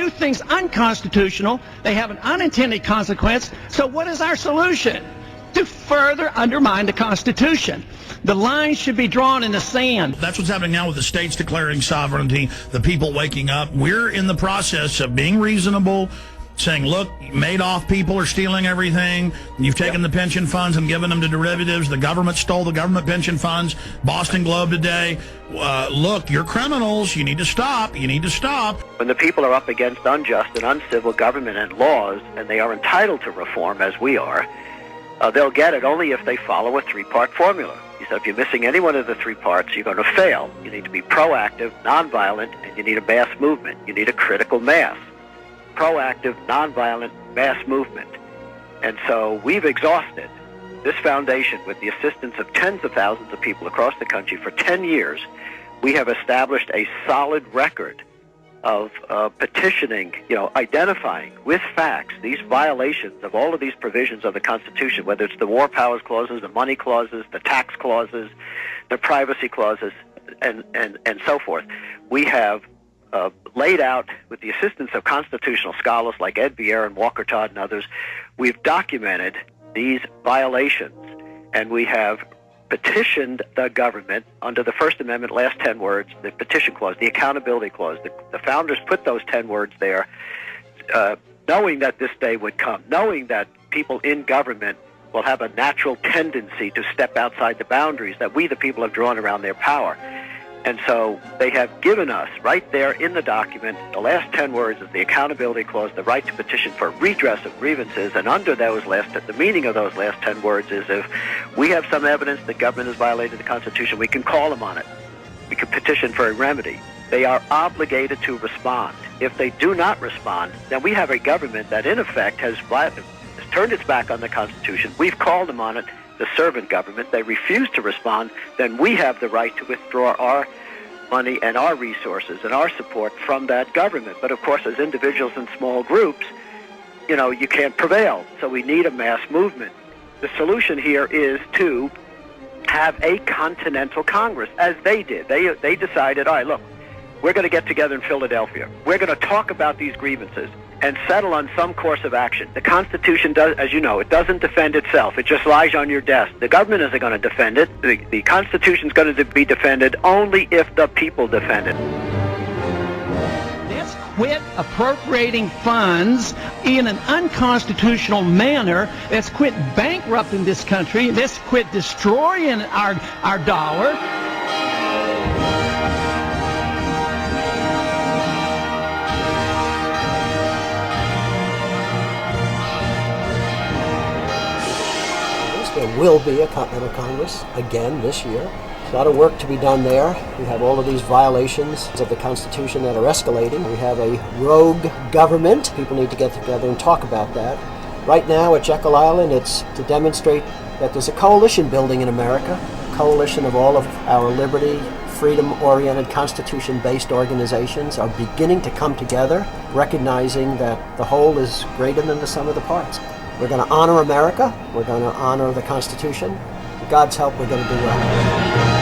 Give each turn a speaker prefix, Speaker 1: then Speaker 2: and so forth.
Speaker 1: do things unconstitutional. They have an unintended consequence. So what is our solution? To further undermine the Constitution. The line should be drawn in the sand.
Speaker 2: That's what's happening now with the states declaring sovereignty, the people waking up. We're in the process of being reasonable, saying, look, Madoff people are stealing everything. You've taken the pension funds and given them to derivatives. The government stole the government pension funds. Boston Globe today. Look, you're criminals. You need to stop. You need to stop.
Speaker 3: When the people are up against unjust and uncivil government and laws, and they are entitled to reform, as we are, they'll get it only if they follow a three-part formula. So if you're missing any one of the three parts, you're going to fail. You need to be proactive, nonviolent, and you need a mass movement. You need a critical mass. Proactive, nonviolent, mass movement. And so we've exhausted this foundation with the assistance of tens of thousands of people across the country for 10 years. We have established a solid record of petitioning, identifying with facts these violations of all of these provisions of the Constitution, whether it's the war powers clauses, the money clauses, the tax clauses, the privacy clauses, and so forth. We have laid out, with the assistance of constitutional scholars like Ed Vieira and Walker Todd and others, we've documented these violations, and we have petitioned the government under the First Amendment, last 10 words, the petition clause, the accountability clause. The founders put those 10 words there, knowing that this day would come, knowing that people in government will have a natural tendency to step outside the boundaries that we, the people, have drawn around their power. And so they have given us, right there in the document, the last 10 words is the accountability clause, the right to petition for redress of grievances, and under those the meaning of those last 10 words is if we have some evidence that government has violated the Constitution, we can call them on it. We can petition for a remedy. They are obligated to respond. If they do not respond, then we have a government that in effect has turned its back on the Constitution. We've called them on it. The servant government, they refuse to respond, then we have the right to withdraw our money and our resources and our support from that government. But of course, as individuals and small groups, you can't prevail. So we need a mass movement. The solution here is to have a Continental Congress, as they did. They decided, all right, look, we're going to get together in Philadelphia. We're going to talk about these grievances and settle on some course of action. The Constitution does, as you know, it doesn't defend itself. It just lies on your desk. The government isn't going to defend it. The Constitution's going to be defended only if the people defend it.
Speaker 1: Let's quit appropriating funds in an unconstitutional manner. Let's quit bankrupting this country. Let's quit destroying our dollar.
Speaker 4: There will be a Continental Congress again this year. There's a lot of work to be done there. We have all of these violations of the Constitution that are escalating. We have a rogue government. People need to get together and talk about that. Right now at Jekyll Island, it's to demonstrate that there's a coalition building in America, a coalition of all of our liberty, freedom-oriented, Constitution-based organizations are beginning to come together, recognizing that the whole is greater than the sum of the parts. We're going to honor America. We're going to honor the Constitution. With God's help, we're going to do well.